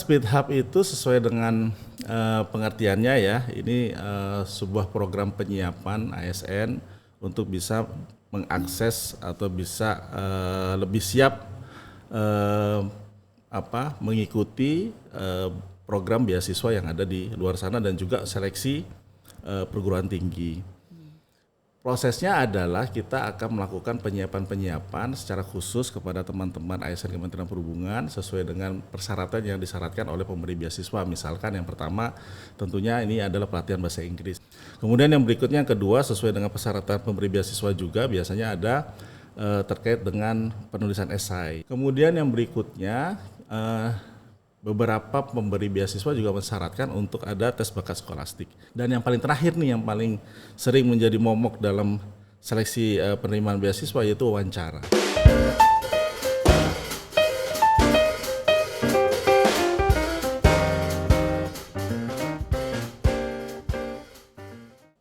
Speed Hub itu sesuai dengan pengertiannya ya, ini sebuah program penyiapan ASN untuk bisa mengakses atau bisa lebih siap mengikuti program beasiswa yang ada di luar sana dan juga seleksi perguruan tinggi. Prosesnya adalah kita akan melakukan penyiapan secara khusus kepada teman-teman ASN Kementerian Perhubungan sesuai dengan persyaratan yang disyaratkan oleh pemberi beasiswa. Misalkan yang pertama tentunya ini adalah pelatihan bahasa Inggris. Kemudian yang berikutnya yang kedua sesuai dengan persyaratan pemberi beasiswa juga biasanya ada terkait dengan penulisan esai. Kemudian yang berikutnya beberapa pemberi beasiswa juga mensyaratkan untuk ada tes bakat skolastik. Dan yang paling terakhir nih, yang paling sering menjadi momok dalam seleksi penerimaan beasiswa yaitu wawancara.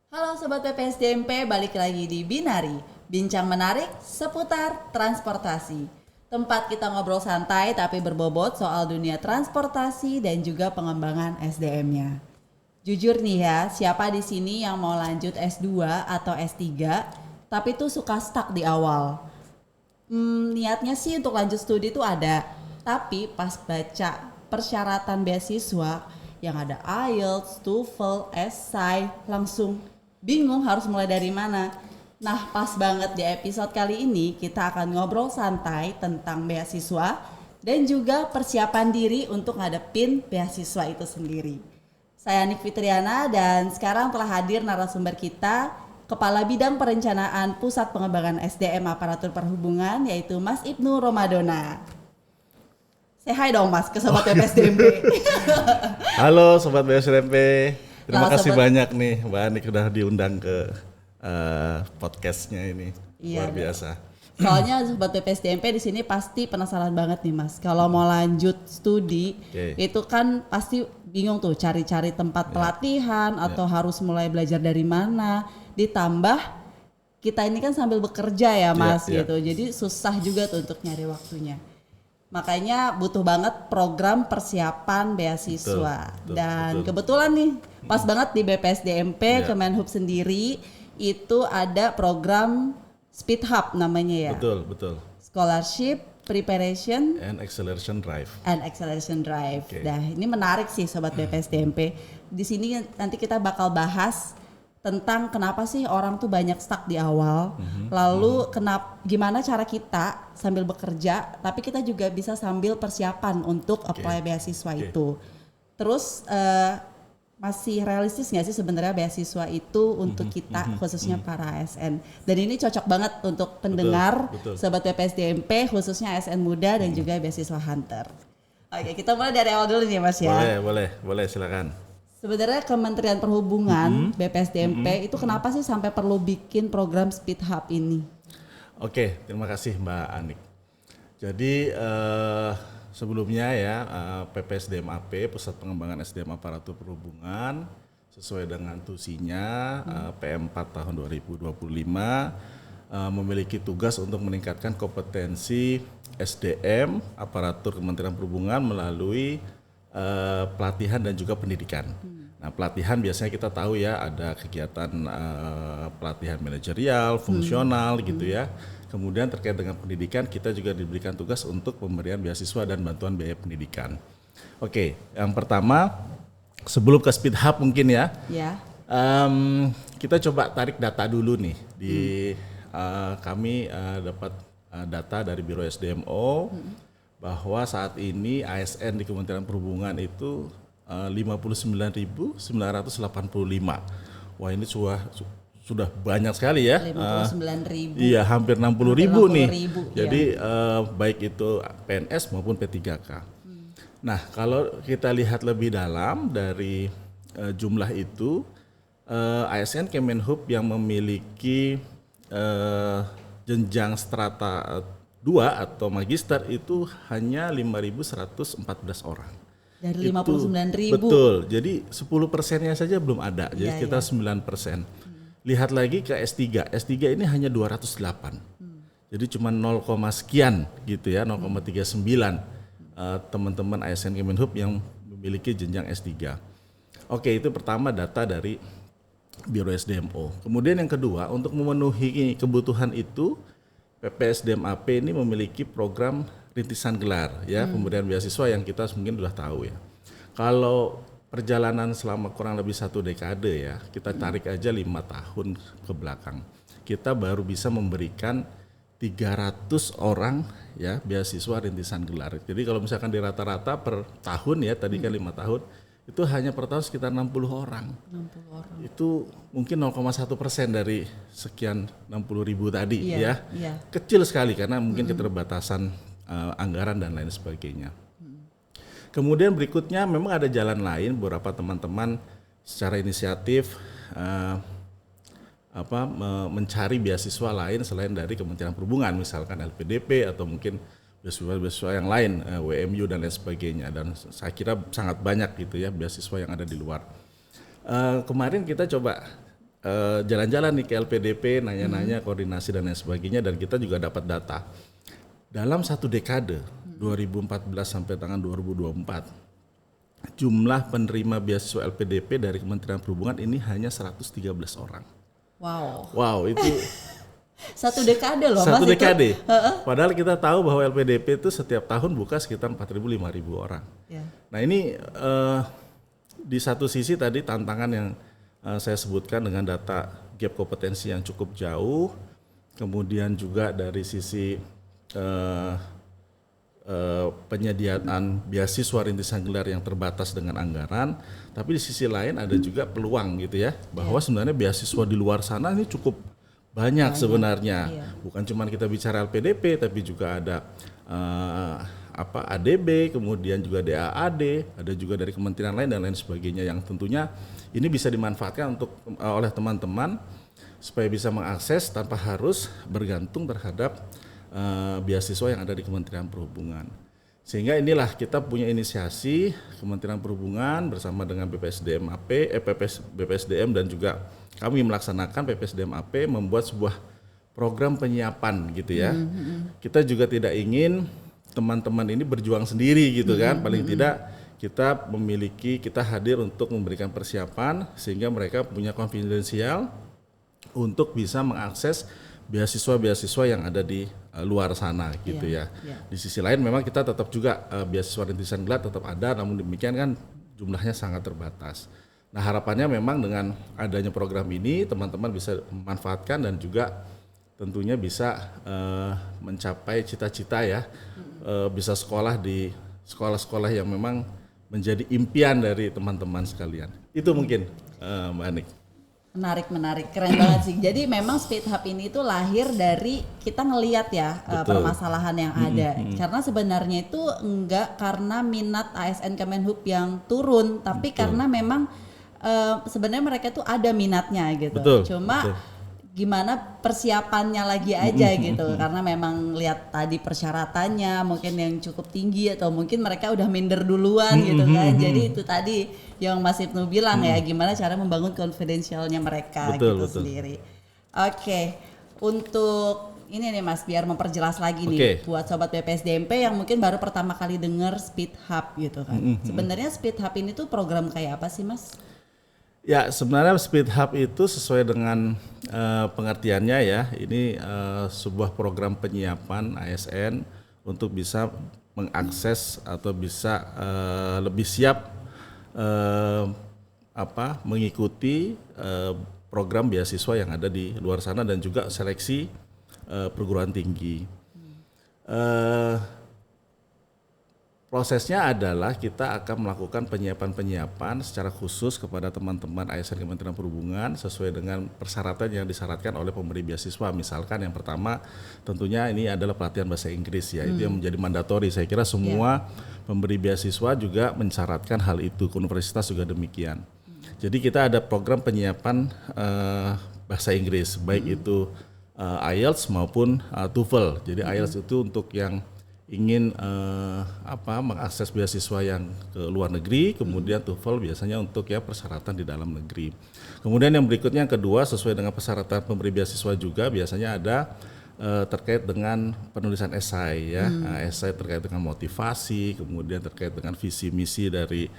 Halo Sobat PPSDMP, balik lagi di Binari, bincang menarik seputar transportasi. Tempat kita ngobrol santai tapi berbobot soal dunia transportasi dan juga pengembangan SDM-nya. Jujur nih ya, siapa di sini yang mau lanjut S2 atau S3 tapi tuh suka stuck di awal? Niatnya sih untuk lanjut studi tuh ada, tapi pas baca persyaratan beasiswa yang ada IELTS, TOEFL, esai, langsung bingung harus mulai dari mana. Nah, pas banget di episode kali ini kita akan ngobrol santai tentang beasiswa dan juga persiapan diri untuk ngadepin beasiswa itu sendiri. Saya Nik Fitriana dan sekarang telah hadir narasumber kita, Kepala Bidang Perencanaan Pusat Pengembangan SDM Aparatur Perhubungan, yaitu Mas Ibnu Romadona. Say hi dong Mas ke Sobat PPSDMP. Halo Sobat PPSDMP, terima kasih Sobat. banyak nih Mbak Anik sudah diundang ke podcastnya ini. Iya, luar biasa. Soalnya Sobat PPSDMP di sini pasti penasaran banget nih Mas. Kalau mau lanjut studi, itu kan pasti bingung tuh cari-cari tempat pelatihan atau harus mulai belajar dari mana. Ditambah kita ini kan sambil bekerja ya Mas gitu. Jadi susah juga tuh untuk nyari waktunya. Makanya butuh banget program persiapan beasiswa. Dan kebetulan nih pas banget di BPSDMP Kemenhub sendiri itu ada program Speed Hub namanya ya. Betul. Scholarship, Preparation, And Acceleration Drive. Okay. Nah, ini menarik sih Sobat BPSDMP. Di sini nanti kita bakal bahas tentang kenapa sih orang tuh banyak stuck di awal. Lalu gimana cara kita sambil bekerja, tapi kita juga bisa sambil persiapan untuk apply beasiswa itu. Terus masih realistis nggak sih sebenarnya beasiswa itu untuk kita khususnya para ASN, dan ini cocok banget untuk pendengar Sobat PPSDMP khususnya ASN muda dan juga beasiswa hunter. Oke, kita mulai dari awal dulu nih Mas ya. Boleh silakan. Sebenarnya Kementerian Perhubungan BPSDMP itu kenapa sih sampai perlu bikin program Speed Hub ini? Oke, terima kasih Mbak Anik. Jadi sebelumnya ya PPSDMAP Pusat Pengembangan SDM Aparatur Perhubungan sesuai dengan tusinya PM4 tahun 2025 memiliki tugas untuk meningkatkan kompetensi SDM Aparatur Kementerian Perhubungan melalui pelatihan dan juga pendidikan. Nah, pelatihan biasanya kita tahu ya ada kegiatan pelatihan manajerial, fungsional gitu ya. Kemudian terkait dengan pendidikan kita juga diberikan tugas untuk pemberian beasiswa dan bantuan biaya pendidikan. Oke, yang pertama sebelum ke Speed Hub mungkin ya. Kita coba tarik data dulu nih di kami dapat data dari Biro SDMO bahwa saat ini ASN di Kementerian Perhubungan itu 59.985. Wah, ini sudah banyak sekali ya. 59.000. Iya, hampir 60.000 nih. Jadi baik itu PNS maupun P3K. Nah, kalau kita lihat lebih dalam dari jumlah itu, ASN Kemenhub yang memiliki jenjang strata 2 atau magister itu hanya 5.114 orang. Dari 59.000. Betul, jadi 10%-nya saja belum ada, jadi kita 9%. Lihat lagi ke S3 ini hanya 208. Jadi cuma 0, sekian gitu ya, 0,39 teman-teman ASN Kemenhub yang memiliki jenjang S3. Oke, itu pertama data dari Biro SDMO. Kemudian yang kedua, untuk memenuhi kebutuhan itu, PPSDM-AP ini memiliki program rintisan gelar ya, pemberian beasiswa yang kita mungkin sudah tahu ya. Kalau perjalanan selama kurang lebih 1 dekade ya, kita tarik aja 5 tahun ke belakang, kita baru bisa memberikan 300 orang ya beasiswa rintisan gelar. Jadi kalau misalkan di rata-rata per tahun ya, tadi kan 5 tahun, itu hanya per tahun sekitar 60 orang. 60 orang. Itu mungkin 0,1% dari sekian 60.000 tadi ya. Iya. Kecil sekali karena mungkin keterbatasan anggaran dan lain sebagainya. Kemudian berikutnya memang ada jalan lain, beberapa teman-teman secara inisiatif mencari beasiswa lain selain dari Kementerian Perhubungan, misalkan LPDP atau mungkin beasiswa yang lain, WMU dan lain sebagainya, dan saya kira sangat banyak gitu ya beasiswa yang ada di luar. Kemarin kita coba jalan-jalan nih ke LPDP, nanya-nanya koordinasi dan lain sebagainya, dan kita juga dapat data dalam 1 dekade 2014 sampai tahun 2024 jumlah penerima beasiswa LPDP dari Kementerian Perhubungan ini hanya 113 orang. Wow, itu 1 dekade loh Mas. 1 dekade. Padahal kita tahu bahwa LPDP itu setiap tahun buka sekitar 4.000-5.000 orang. Yeah. Nah ini di satu sisi tadi tantangan yang saya sebutkan dengan data gap kompetensi yang cukup jauh, kemudian juga dari sisi penyediaan beasiswa rintisan gelar yang terbatas dengan anggaran, tapi di sisi lain ada juga peluang gitu ya, bahwa sebenarnya beasiswa di luar sana ini cukup banyak sebenarnya. Bukan cuma kita bicara LPDP, tapi juga ada ADB, kemudian juga DAAD, ada juga dari kementerian lain dan lain sebagainya, yang tentunya ini bisa dimanfaatkan oleh teman-teman supaya bisa mengakses tanpa harus bergantung terhadap beasiswa yang ada di Kementerian Perhubungan. Sehingga inilah kita punya inisiasi Kementerian Perhubungan bersama dengan BPSDM dan juga kami melaksanakan PPSDM-AP membuat sebuah program penyiapan gitu ya. Kita juga tidak ingin teman-teman ini berjuang sendiri gitu kan. Paling tidak kita hadir untuk memberikan persiapan sehingga mereka punya konfidensial untuk bisa mengakses beasiswa-beasiswa yang ada di luar sana gitu ya. Di sisi lain memang kita tetap juga beasiswa rintisan gelar tetap ada, namun demikian kan jumlahnya sangat terbatas. Nah harapannya memang dengan adanya program ini teman-teman bisa memanfaatkan dan juga tentunya bisa mencapai cita-cita ya, bisa sekolah di sekolah-sekolah yang memang menjadi impian dari teman-teman sekalian. Itu mungkin Mbak Anik. Menarik, keren banget sih. Jadi memang Speed Hub ini tuh lahir dari kita ngelihat ya permasalahan yang ada. Karena sebenarnya itu enggak karena minat ASN Kemenhub yang turun, tapi karena memang sebenarnya mereka tuh ada minatnya gitu. Cuma gimana persiapannya lagi aja gitu, karena memang lihat tadi persyaratannya mungkin yang cukup tinggi atau mungkin mereka udah minder duluan gitu kan. Jadi itu tadi yang Mas Ibnu bilang ya, gimana cara membangun konfidensialnya mereka sendiri. Oke, untuk ini nih Mas, biar memperjelas lagi nih buat sobat BPSDMP yang mungkin baru pertama kali dengar Speed Hub gitu kan. Sebenarnya Speed Hub ini tuh program kayak apa sih Mas? Ya sebenarnya Speed Hub itu sesuai dengan pengertiannya ya, ini sebuah program penyiapan ASN untuk bisa mengakses atau bisa lebih siap mengikuti program beasiswa yang ada di luar sana dan juga seleksi perguruan tinggi. Prosesnya adalah kita akan melakukan penyiapan secara khusus kepada teman-teman ASN Kementerian Perhubungan sesuai dengan persyaratan yang disyaratkan oleh pemberi beasiswa. Misalkan yang pertama tentunya ini adalah pelatihan bahasa Inggris ya, itu yang menjadi mandatori. Saya kira semua pemberi beasiswa juga mensyaratkan hal itu, universitas juga demikian. Jadi kita ada program penyiapan bahasa Inggris, baik itu IELTS maupun TOEFL. Jadi IELTS itu untuk yang ingin mengakses beasiswa yang ke luar negeri, kemudian TOEFL biasanya untuk ya persyaratan di dalam negeri. Kemudian yang berikutnya yang kedua sesuai dengan persyaratan pemberi beasiswa juga biasanya ada terkait dengan penulisan esai ya, esai terkait dengan motivasi, kemudian terkait dengan visi misi dari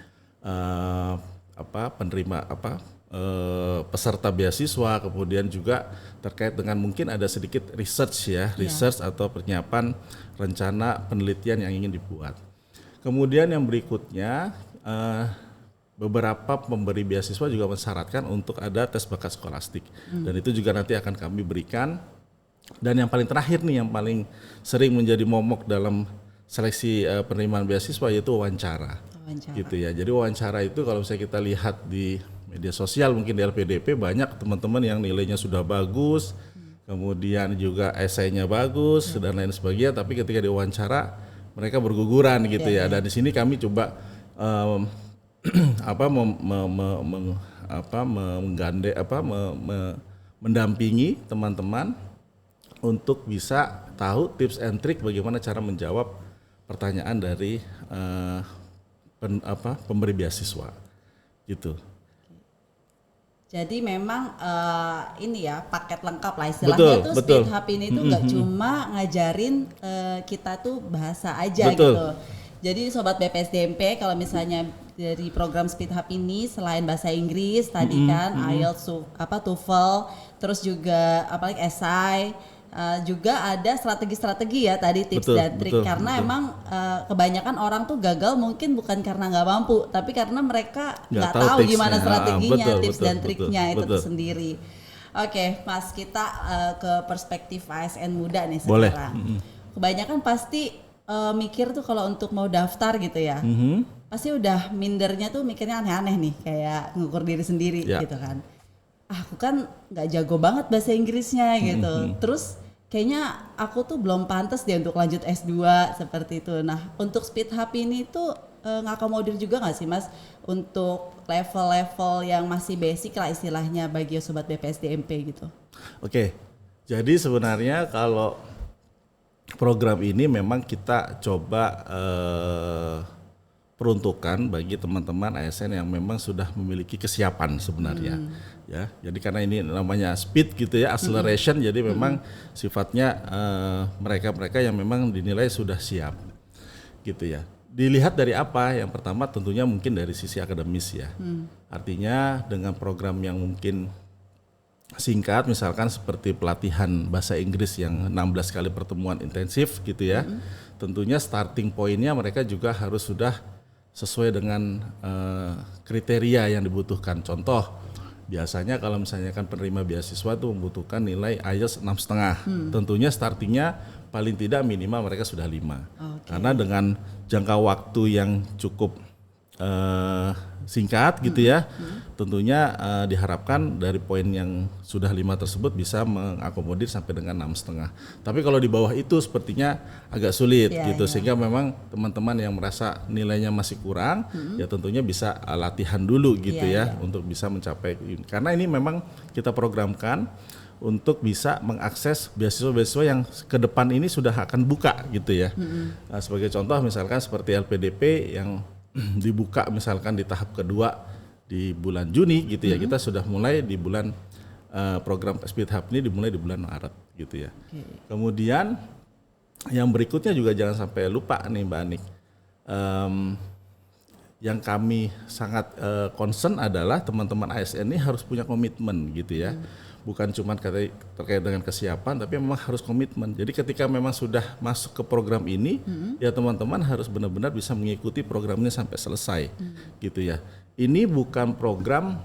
penerima peserta beasiswa, kemudian juga terkait dengan mungkin ada sedikit research ya, research atau penyiapan rencana penelitian yang ingin dibuat. Kemudian yang berikutnya beberapa pemberi beasiswa juga mensyaratkan untuk ada tes bakat skolastik dan itu juga nanti akan kami berikan. Dan yang paling terakhir nih, yang paling sering menjadi momok dalam seleksi penerimaan beasiswa yaitu wawancara. Gitu ya. Jadi wawancara itu kalau misalnya kita lihat di media sosial, mungkin di LPDP banyak teman-teman yang nilainya sudah bagus, kemudian juga esainya bagus dan lain sebagainya, tapi ketika diwawancara mereka berguguran gitu ya. Dan di sini kami coba mendampingi teman-teman untuk bisa tahu tips and trick bagaimana cara menjawab pertanyaan dari pemberi beasiswa gitu. Jadi memang ini ya paket lengkap lah istilahnya tuh. Speed Hub ini tuh nggak cuma ngajarin kita tuh bahasa aja gitu. Jadi sobat BPSDMP kalau misalnya dari program Speed Hub ini selain bahasa Inggris tadi kan IELTS, TOEFL, terus juga apalagi esai, juga ada strategi-strategi ya tadi tips dan trik karena emang kebanyakan orang tuh gagal mungkin bukan karena nggak mampu tapi karena mereka nggak tahu gimana strateginya, tips dan triknya itu sendiri. Oke, Mas, kita ke perspektif ASN muda nih sekarang. Kebanyakan pasti mikir tuh kalau untuk mau daftar gitu ya, pasti udah mindernya tuh mikirnya aneh-aneh nih, kayak ngukur diri sendiri gitu kan. Aku kan nggak jago banget bahasa Inggrisnya gitu. Terus kayaknya aku tuh belum pantas deh untuk lanjut S2 seperti itu. Nah, untuk Speed Hub ini tuh ngakomodir juga nggak sih, Mas, untuk level-level yang masih basic lah istilahnya bagi sobat BPSDMP gitu? Oke, jadi sebenarnya kalau program ini memang kita coba peruntukan bagi teman-teman ASN yang memang sudah memiliki kesiapan sebenarnya ya. Jadi karena ini namanya speed gitu ya, acceleration, jadi memang sifatnya mereka-mereka yang memang dinilai sudah siap gitu ya. Dilihat dari apa? Yang pertama tentunya mungkin dari sisi akademis ya. Artinya dengan program yang mungkin singkat, misalkan seperti pelatihan bahasa Inggris yang 16 kali pertemuan intensif gitu ya. Tentunya starting pointnya mereka juga harus sudah sesuai dengan kriteria yang dibutuhkan. Contoh, biasanya kalau misalnya kan penerima beasiswa itu membutuhkan nilai IELTS 6,5. Tentunya startingnya paling tidak minimal mereka sudah 5. Karena dengan jangka waktu yang cukup singkat gitu ya, tentunya diharapkan dari poin yang sudah 5 tersebut bisa mengakomodir sampai dengan 6,5. Tapi kalau di bawah itu sepertinya agak sulit gitu, sehingga memang teman-teman yang merasa nilainya masih kurang, ya tentunya bisa latihan dulu gitu untuk bisa mencapai. Karena ini memang kita programkan untuk bisa mengakses beasiswa-beasiswa yang ke depan ini sudah akan buka gitu ya. Nah, sebagai contoh misalkan seperti LPDP yang dibuka misalkan di tahap kedua di bulan Juni gitu ya, kita sudah mulai di bulan program Speed Hub ini dimulai di bulan Maret gitu ya. Kemudian yang berikutnya juga jangan sampai lupa nih Mbak Anik, yang kami sangat concern adalah teman-teman ASN ini harus punya komitmen gitu ya. Bukan cuma terkait dengan kesiapan, tapi memang harus komitmen. Jadi ketika memang sudah masuk ke program ini, ya teman-teman harus benar-benar bisa mengikuti programnya sampai selesai, gitu ya. Ini bukan program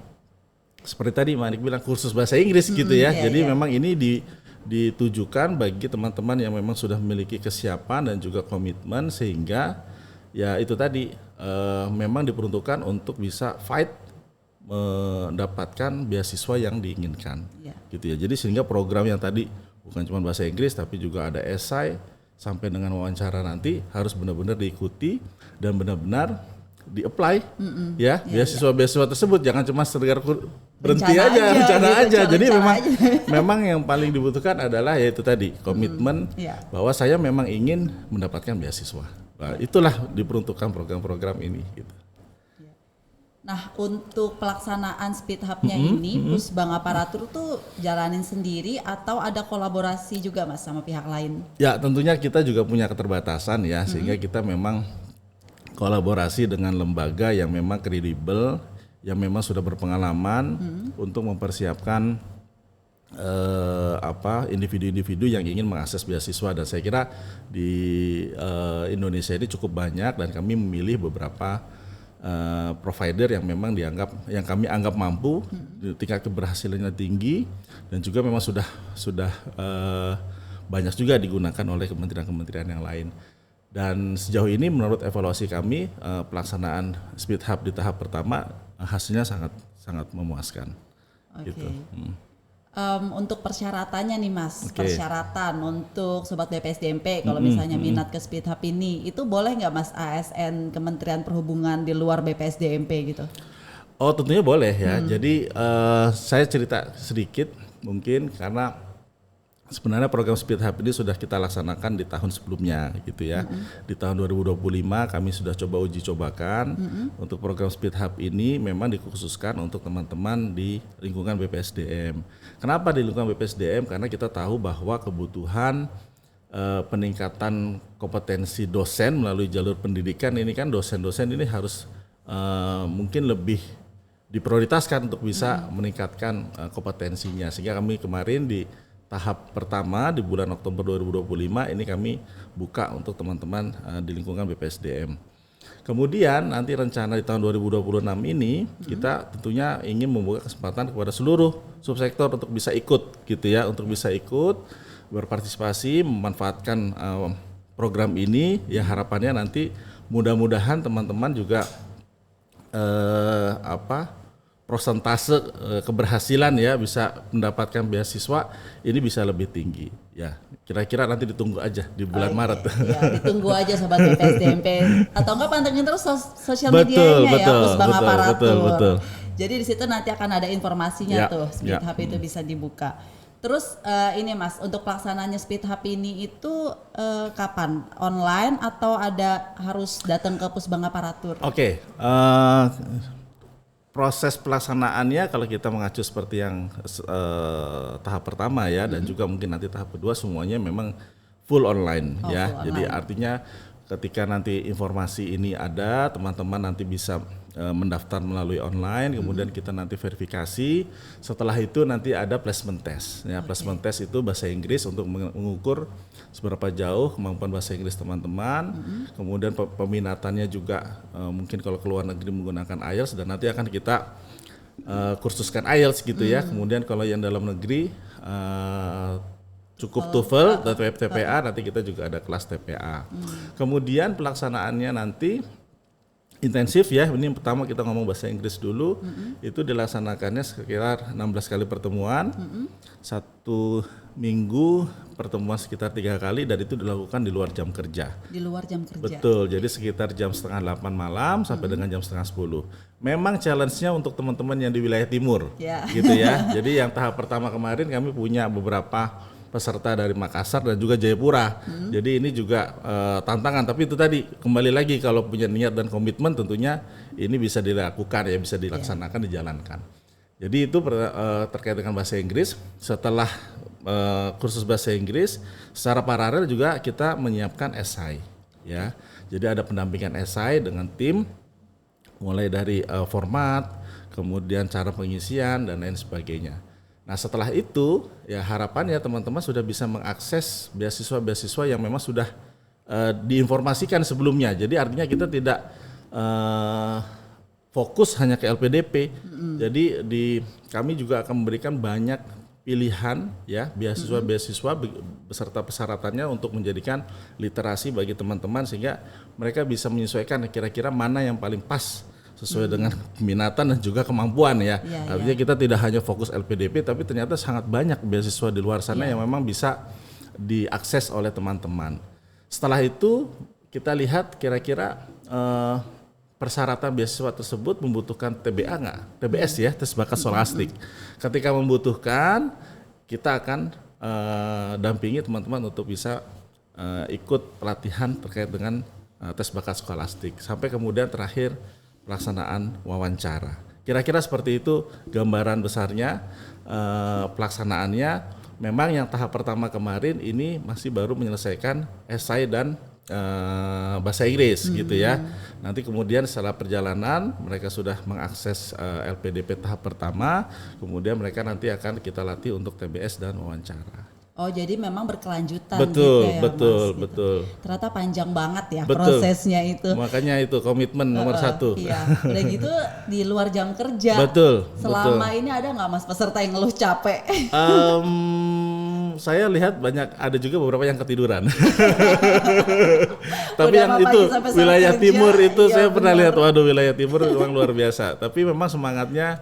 seperti tadi Manik bilang kursus bahasa Inggris gitu ya. Jadi memang ini ditujukan bagi teman-teman yang memang sudah memiliki kesiapan dan juga komitmen, sehingga ya itu tadi memang diperuntukkan untuk bisa fight mendapatkan beasiswa yang diinginkan, gitu ya. Jadi sehingga program yang tadi bukan cuma bahasa Inggris tapi juga ada esai sampai dengan wawancara nanti harus benar-benar diikuti dan benar-benar di-apply beasiswa-beasiswa tersebut, jangan cuma sekedar berhenti rencana aja. Jadi memang yang paling dibutuhkan adalah yaitu tadi komitmen bahwa saya memang ingin mendapatkan beasiswa. Nah, itulah diperuntukkan program-program ini gitu. Nah, untuk pelaksanaan Speed Hub-nya ini, Pusbang Aparatur tuh jalanin sendiri atau ada kolaborasi juga Mas sama pihak lain? Ya, tentunya kita juga punya keterbatasan ya, sehingga kita memang kolaborasi dengan lembaga yang memang kredibel, yang memang sudah berpengalaman untuk mempersiapkan individu-individu yang ingin mengakses beasiswa. Dan saya kira di Indonesia ini cukup banyak dan kami memilih beberapa provider yang memang kami anggap mampu, tingkat keberhasilannya tinggi, dan juga memang sudah banyak juga digunakan oleh kementerian-kementerian yang lain. Dan sejauh ini menurut evaluasi kami pelaksanaan Speed Hub di tahap pertama hasilnya sangat memuaskan. Oke. Gitu. Untuk persyaratannya nih Mas, persyaratan untuk Sobat BPSDMP kalau misalnya minat ke Speed Hub ini, itu boleh nggak Mas ASN Kementerian Perhubungan di luar BPSDMP gitu? Oh tentunya boleh ya, jadi saya cerita sedikit mungkin karena sebenarnya program Speed Hub ini sudah kita laksanakan di tahun sebelumnya gitu ya. Di tahun 2025 kami sudah coba uji cobakan untuk program Speed Hub ini memang dikhususkan untuk teman-teman di lingkungan BPSDM. Kenapa di lingkungan BPSDM? Karena kita tahu bahwa kebutuhan peningkatan kompetensi dosen melalui jalur pendidikan ini kan dosen-dosen ini harus mungkin lebih diprioritaskan untuk bisa meningkatkan kompetensinya. Sehingga kami kemarin di tahap pertama di bulan Oktober 2025 ini kami buka untuk teman-teman di lingkungan BPSDM. Kemudian nanti rencana di tahun 2026 ini kita tentunya ingin membuka kesempatan kepada seluruh subsektor untuk bisa ikut gitu ya, untuk bisa ikut berpartisipasi memanfaatkan program ini ya, harapannya nanti mudah-mudahan teman-teman juga prosentase keberhasilan ya bisa mendapatkan beasiswa ini bisa lebih tinggi ya, kira-kira nanti ditunggu aja di bulan Maret. Ya, ditunggu aja Sobat BPSDMP atau enggak pantengin terus sosial medianya ya Pusbang Aparatur. Betul. Jadi di situ nanti akan ada informasinya tuh Speed Hub itu bisa dibuka. Terus ini Mas, untuk pelaksanaannya Speed Hub ini itu kapan? Online atau ada harus datang ke Pusbang Aparatur? Oke. Proses pelaksanaannya kalau kita mengacu seperti yang tahap pertama ya, dan juga mungkin nanti tahap kedua semuanya memang full online ya. Full Jadi online. artinya ketika nanti informasi ini ada, teman-teman nanti bisa mendaftar melalui online, kemudian kita nanti verifikasi. Setelah itu nanti ada placement test. Ya, placement test itu bahasa Inggris untuk mengukur seberapa jauh kemampuan bahasa Inggris teman-teman. Kemudian peminatannya juga mungkin kalau ke luar negeri menggunakan IELTS, dan nanti akan kita kursuskan IELTS gitu ya. Kemudian kalau yang dalam negeri cukup TOEFL dan TPA, nanti kita juga ada kelas TPA. Kemudian pelaksanaannya nanti intensif ya. Ini yang pertama kita ngomong bahasa Inggris dulu. Itu dilaksanakannya sekitar 16 kali pertemuan. Satu minggu pertemuan sekitar 3 kali, dan itu dilakukan di luar jam kerja. Di luar jam kerja. Betul, jadi sekitar jam setengah 8 malam sampai dengan jam setengah 10. Memang challenge-nya untuk teman-teman yang di wilayah timur, gitu ya. Jadi yang tahap pertama kemarin kami punya beberapa peserta dari Makassar dan juga Jayapura. Jadi ini juga tantangan, tapi itu tadi kembali lagi kalau punya niat dan komitmen tentunya ini bisa dilakukan ya, bisa dilaksanakan, dijalankan. Jadi itu terkait dengan bahasa Inggris. Setelah kursus bahasa Inggris, secara paralel juga kita menyiapkan esai ya. Jadi ada pendampingan esai dengan tim, mulai dari format, kemudian cara pengisian dan lain sebagainya. Nah setelah itu ya harapannya teman-teman sudah bisa mengakses beasiswa-beasiswa yang memang sudah diinformasikan sebelumnya. Jadi artinya kita tidak fokus hanya ke LPDP. Jadi kami juga akan memberikan banyak pilihan ya beasiswa-beasiswa beserta persyaratannya untuk menjadikan literasi bagi teman-teman, sehingga mereka bisa menyesuaikan kira-kira mana yang paling pas sesuai dengan minatan dan juga kemampuan ya. Artinya kita tidak hanya fokus LPDP, tapi ternyata sangat banyak beasiswa di luar sana yang memang bisa diakses oleh teman-teman. Setelah itu kita lihat kira-kira persyaratan beasiswa tersebut membutuhkan TBA nggak? TBS ya, tes bakat scholastic. Ketika membutuhkan, kita akan dampingi teman-teman untuk bisa ikut pelatihan terkait dengan tes bakat scholastic. Sampai kemudian terakhir pelaksanaan wawancara. Kira-kira seperti itu gambaran besarnya pelaksanaannya. Memang yang tahap pertama kemarin ini masih baru menyelesaikan esai dan bahasa Inggris gitu ya. Nanti kemudian setelah perjalanan mereka sudah mengakses LPDP tahap pertama, kemudian mereka nanti akan kita latih untuk TBS dan wawancara. Oh, jadi memang berkelanjutan Betul, gitu ya, betul, Mas, gitu. betul. Ternyata panjang banget ya Betul. prosesnya itu. Makanya itu komitmen nomor satu. Iya, udah gitu di luar jam kerja. Betul. Selama ini ada nggak Mas peserta yang ngeluh capek? Saya lihat ada juga beberapa yang ketiduran. Tapi Udah yang pagi itu sampai sore wilayah kerja, timur itu iya, saya pernah benar. lihat, waduh wilayah timur memang luar biasa. Tapi memang semangatnya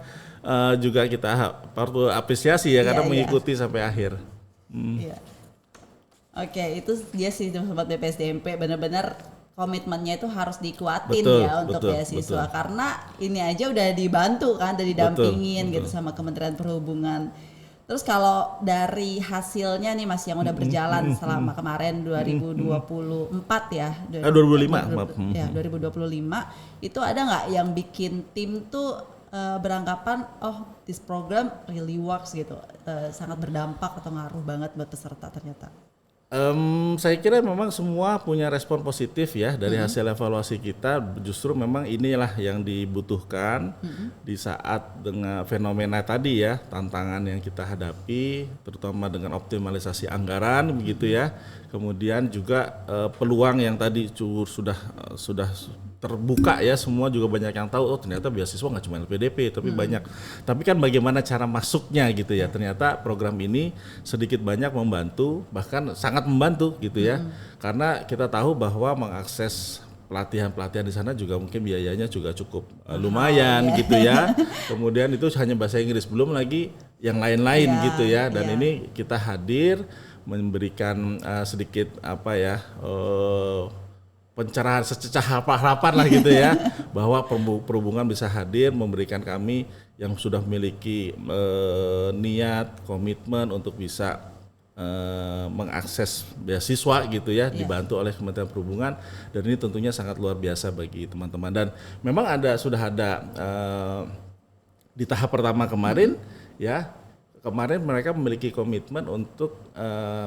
juga kita perlu apresiasi ya, karena Iya, mengikuti sampai akhir. Iya. Oke, itu dia sih sobat BPSDMP, benar-benar komitmennya itu harus dikuatin Betul, ya untuk betul, beasiswa, betul. karena ini aja udah dibantu kan, udah didampingin Betul, gitu sama Kementerian Perhubungan. Terus kalau dari hasilnya nih Mas yang udah berjalan selama kemarin 2024 ya, 2025, maaf. ya 2025 itu ada nggak yang bikin tim tuh beranggapan this program really works gitu, sangat berdampak atau ngaruh banget buat peserta ternyata? Saya kira memang semua punya respon positif ya dari hasil evaluasi kita. Justru memang inilah yang dibutuhkan di saat dengan fenomena tadi ya, tantangan yang kita hadapi, terutama dengan optimalisasi anggaran begitu ya. Kemudian juga peluang yang tadi sudah terbuka ya, semua juga banyak yang tahu ternyata beasiswa nggak cuma LPDP tapi banyak. Tapi kan bagaimana cara masuknya gitu ya. Ternyata program ini sedikit banyak membantu, bahkan sangat membantu gitu ya. Karena kita tahu bahwa mengakses pelatihan-pelatihan di sana juga mungkin biayanya juga cukup lumayan gitu ya. Kemudian itu hanya bahasa Inggris, belum lagi yang lain-lain gitu ya. Dan ini kita hadir memberikan sedikit pencerahan sececah harapan lah gitu ya, bahwa perhubungan bisa hadir memberikan kami yang sudah memiliki niat, komitmen untuk bisa mengakses beasiswa gitu ya, dibantu oleh Kementerian Perhubungan, dan ini tentunya sangat luar biasa bagi teman-teman. Dan memang sudah ada di tahap pertama kemarin ya. Kemarin mereka memiliki komitmen untuk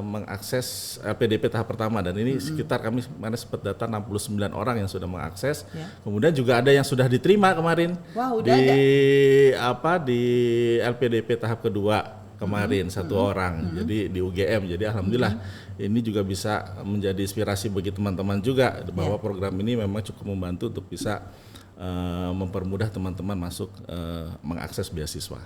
mengakses LPDP tahap pertama, dan ini sekitar kami kemarin sempat data 69 orang yang sudah mengakses. Kemudian juga ada yang sudah diterima kemarin. Wah, udah di LPDP tahap kedua kemarin satu orang. Jadi di UGM. Jadi alhamdulillah ini juga bisa menjadi inspirasi bagi teman-teman juga bahwa program ini memang cukup membantu untuk bisa mempermudah teman-teman masuk mengakses beasiswa.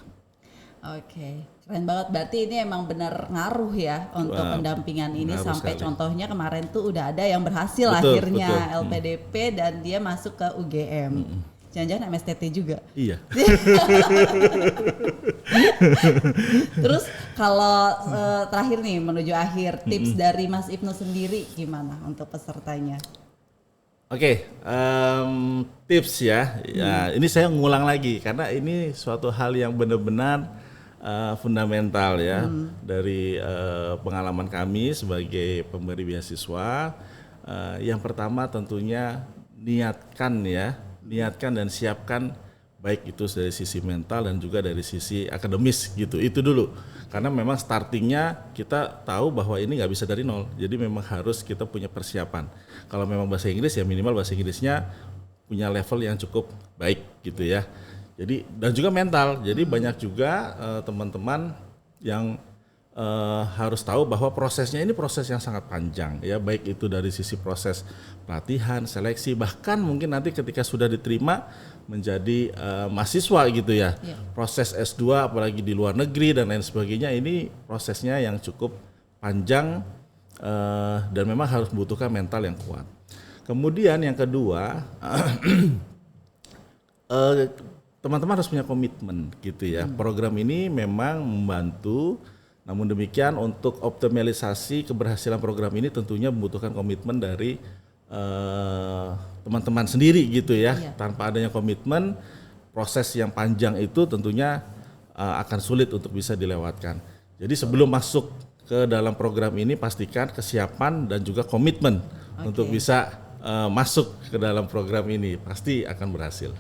Oke, keren banget. Berarti ini emang benar ngaruh ya untuk pendampingan ini, sampai sekali. Contohnya kemarin tuh udah ada yang berhasil akhirnya LPDP dan dia masuk ke UGM. Jangan-jangan MSTT juga. Iya. Terus kalau terakhir nih menuju akhir, tips dari Mas Ibnu sendiri gimana untuk pesertanya? Oke, tips ya. Ini saya ngulang lagi karena ini suatu hal yang benar-benar fundamental ya, dari pengalaman kami sebagai pemberi beasiswa. Yang pertama tentunya niatkan dan siapkan, baik itu dari sisi mental dan juga dari sisi akademis gitu. Itu dulu, karena memang startingnya kita tahu bahwa ini nggak bisa dari nol, jadi memang harus kita punya persiapan. Kalau memang bahasa Inggris ya minimal bahasa Inggrisnya punya level yang cukup baik gitu ya. Jadi dan juga mental. Jadi banyak juga teman-teman yang harus tahu bahwa prosesnya ini proses yang sangat panjang ya, baik itu dari sisi proses pelatihan, seleksi, bahkan mungkin nanti ketika sudah diterima menjadi mahasiswa gitu ya. Proses S2 apalagi di luar negeri dan lain sebagainya, ini prosesnya yang cukup panjang dan memang harus membutuhkan mental yang kuat. Kemudian yang kedua, teman-teman harus punya komitmen gitu ya. Program ini memang membantu, namun demikian untuk optimalisasi keberhasilan program ini tentunya membutuhkan komitmen dari teman-teman sendiri gitu ya. Tanpa adanya komitmen, proses yang panjang itu tentunya akan sulit untuk bisa dilewatkan. Jadi sebelum masuk ke dalam program ini, pastikan kesiapan dan juga komitmen untuk bisa masuk ke dalam program ini, pasti akan berhasil.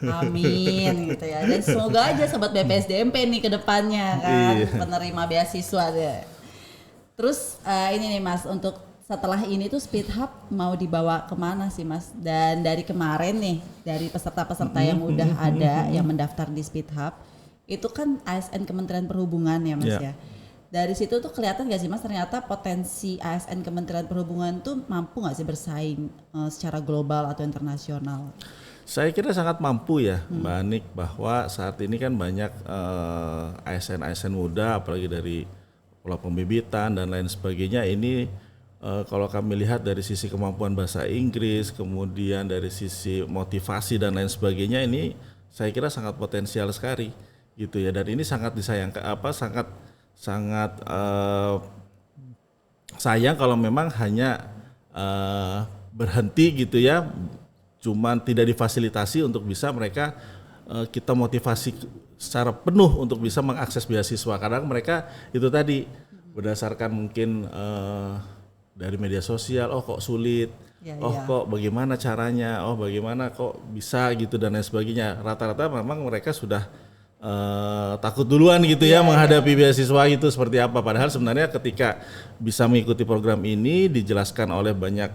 Amin gitu ya. Dan semoga aja sobat BPSDMP nih ke depannya kan penerima beasiswa deh. Terus ini nih Mas, untuk setelah ini tuh Speed Hub mau dibawa kemana sih Mas? Dan dari kemarin nih, dari peserta-peserta yang udah ada yang mendaftar di Speed Hub, itu kan ASN Kementerian Perhubungan ya Mas ya. Dari situ tuh kelihatan gak sih Mas, ternyata potensi ASN Kementerian Perhubungan tuh mampu gak sih bersaing secara global atau internasional? Saya kira sangat mampu ya Mbak Anik, bahwa saat ini kan banyak ASN muda, apalagi dari pola pembibitan dan lain sebagainya. Ini kalau kami lihat dari sisi kemampuan bahasa Inggris, kemudian dari sisi motivasi dan lain sebagainya, ini saya kira sangat potensial sekali gitu ya. Dan ini sangat disayangkan, sangat sayang kalau memang hanya berhenti gitu ya, cuman tidak difasilitasi untuk bisa mereka kita motivasi secara penuh untuk bisa mengakses beasiswa. Kadang mereka itu tadi berdasarkan mungkin dari media sosial, oh kok sulit, kok bagaimana caranya, oh bagaimana kok bisa gitu dan lain sebagainya. Rata-rata memang mereka sudah takut duluan gitu ya menghadapi beasiswa itu seperti apa. Padahal sebenarnya ketika bisa mengikuti program ini dijelaskan oleh banyak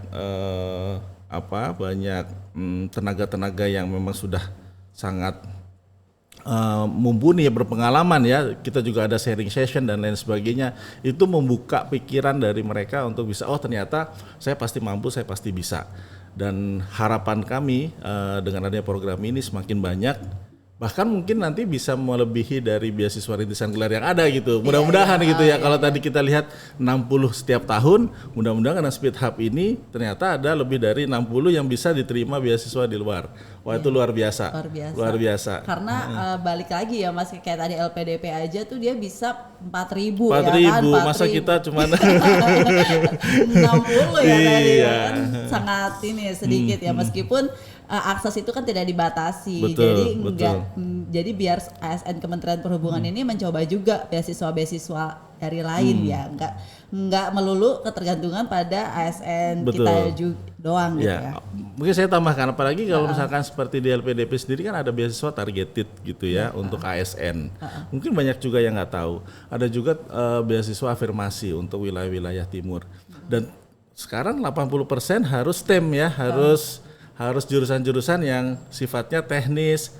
tenaga-tenaga yang memang sudah sangat mumpuni ya, berpengalaman ya. Kita juga ada sharing session dan lain sebagainya. Itu membuka pikiran dari mereka untuk bisa, oh ternyata saya pasti mampu, saya pasti bisa. Dan harapan kami dengan adanya program ini semakin banyak, bahkan mungkin nanti bisa melebihi dari beasiswa rintisan gelar yang ada gitu. Mudah-mudahan gitu ya. Kalau tadi kita lihat 60 setiap tahun, mudah-mudahan karena Speed Hub ini ternyata ada lebih dari 60 yang bisa diterima beasiswa di luar. Wah itu luar biasa. Luar biasa. Karena balik lagi ya Mas, kayak tadi LPDP aja tuh dia bisa 4.000 ya kan. 4.000, masa kita cuma 60 ya tadi ya kan. Sangat ini sedikit ya, meskipun akses itu kan tidak dibatasi. Jadi biar ASN Kementerian Perhubungan ini mencoba juga beasiswa-beasiswa dari lain ya, enggak melulu ketergantungan pada ASN kita doang gitu ya. Mungkin saya tambahkan, apalagi kalau misalkan seperti di LPDP sendiri kan ada beasiswa targeted gitu ya untuk ASN. Mungkin banyak juga yang nggak tahu. Ada juga beasiswa afirmasi untuk wilayah-wilayah timur. Dan sekarang 80% harus STEM ya, harus jurusan-jurusan yang sifatnya teknis,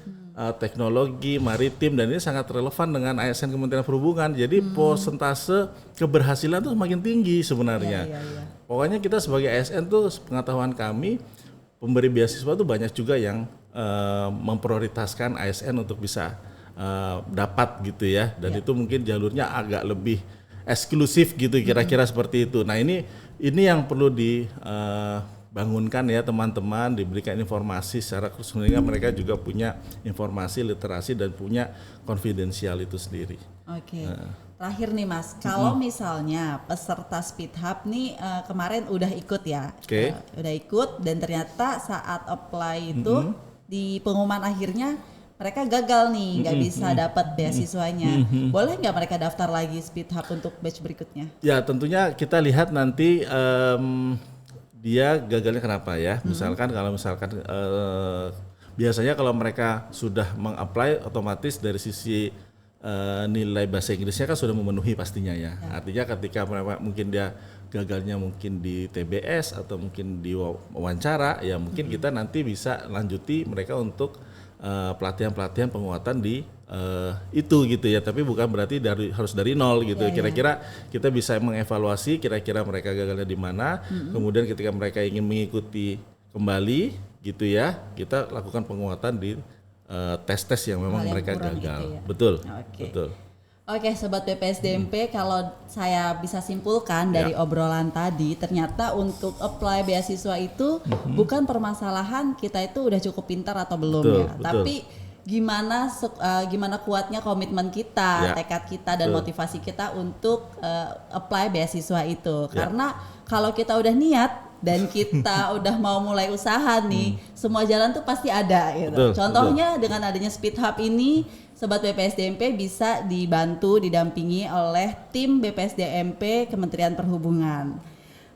teknologi, maritim, dan ini sangat relevan dengan ASN Kementerian Perhubungan. Jadi persentase keberhasilan itu semakin tinggi sebenarnya. Pokoknya kita sebagai ASN tuh, pengetahuan kami, pemberi beasiswa tuh banyak juga yang memprioritaskan ASN untuk bisa dapat gitu ya. Dan itu mungkin jalurnya agak lebih eksklusif gitu, kira-kira seperti itu. Nah ini yang perlu bangunkan ya teman-teman, diberikan informasi secara khusus sehingga mereka juga punya informasi, literasi, dan punya konfidensial itu sendiri. Oke. Terakhir nih Mas, kalau misalnya peserta Speed Hub nih kemarin udah ikut ya, udah ikut dan ternyata saat apply itu di pengumuman akhirnya mereka gagal nih, nggak bisa dapat beasiswanya. Boleh nggak mereka daftar lagi Speed Hub untuk batch berikutnya? Ya tentunya kita lihat nanti dia gagalnya kenapa ya. Misalkan biasanya kalau mereka sudah meng-apply, otomatis dari sisi nilai bahasa Inggrisnya kan sudah memenuhi pastinya ya. Artinya ketika mereka mungkin dia gagalnya mungkin di TBS atau mungkin di wawancara, ya mungkin kita nanti bisa lanjuti mereka untuk pelatihan-pelatihan penguatan di itu gitu ya, tapi bukan berarti harus dari nol gitu. Kira-kira kita bisa mengevaluasi kira-kira mereka gagalnya di mana, kemudian ketika mereka ingin mengikuti kembali gitu ya, kita lakukan penguatan di tes-tes yang memang mereka gagal. Itu ya? Betul. Betul. Oke, sobat BPSDMP, kalau saya bisa simpulkan dari obrolan tadi, ternyata untuk apply beasiswa itu bukan permasalahan kita itu udah cukup pintar atau belum tapi gimana kuatnya komitmen kita, tekad kita, dan motivasi kita untuk apply beasiswa itu. Karena kalau kita udah niat dan kita udah mau mulai usaha nih, semua jalan tuh pasti ada gitu. Contohnya dengan adanya Speed Hub ini, Sobat BPSDMP bisa dibantu, didampingi oleh tim BPSDMP Kementerian Perhubungan.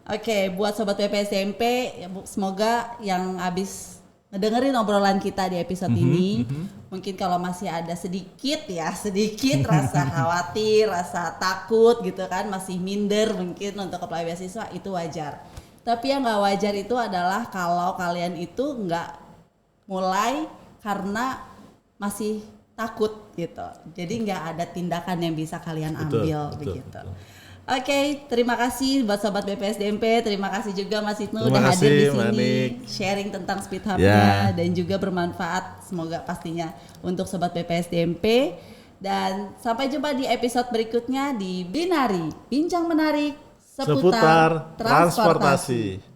Oke, buat Sobat BPSDMP, semoga yang habis ngedengerin obrolan kita di episode ini. Mungkin kalau masih ada sedikit rasa khawatir, rasa takut gitu kan, masih minder mungkin untuk apply beasiswa, itu wajar. Tapi yang nggak wajar itu adalah kalau kalian itu nggak mulai karena masih takut gitu. Jadi nggak ada tindakan yang bisa kalian ambil begitu. Oke, terima kasih buat sobat BPSDMP. Terima kasih juga Mas Ibnu udah hadir di sini, sharing tentang Speed Hub-nya dan juga bermanfaat semoga pastinya untuk sobat BPSDMP. Dan sampai jumpa di episode berikutnya di Binari, bincang menarik seputar transportasi.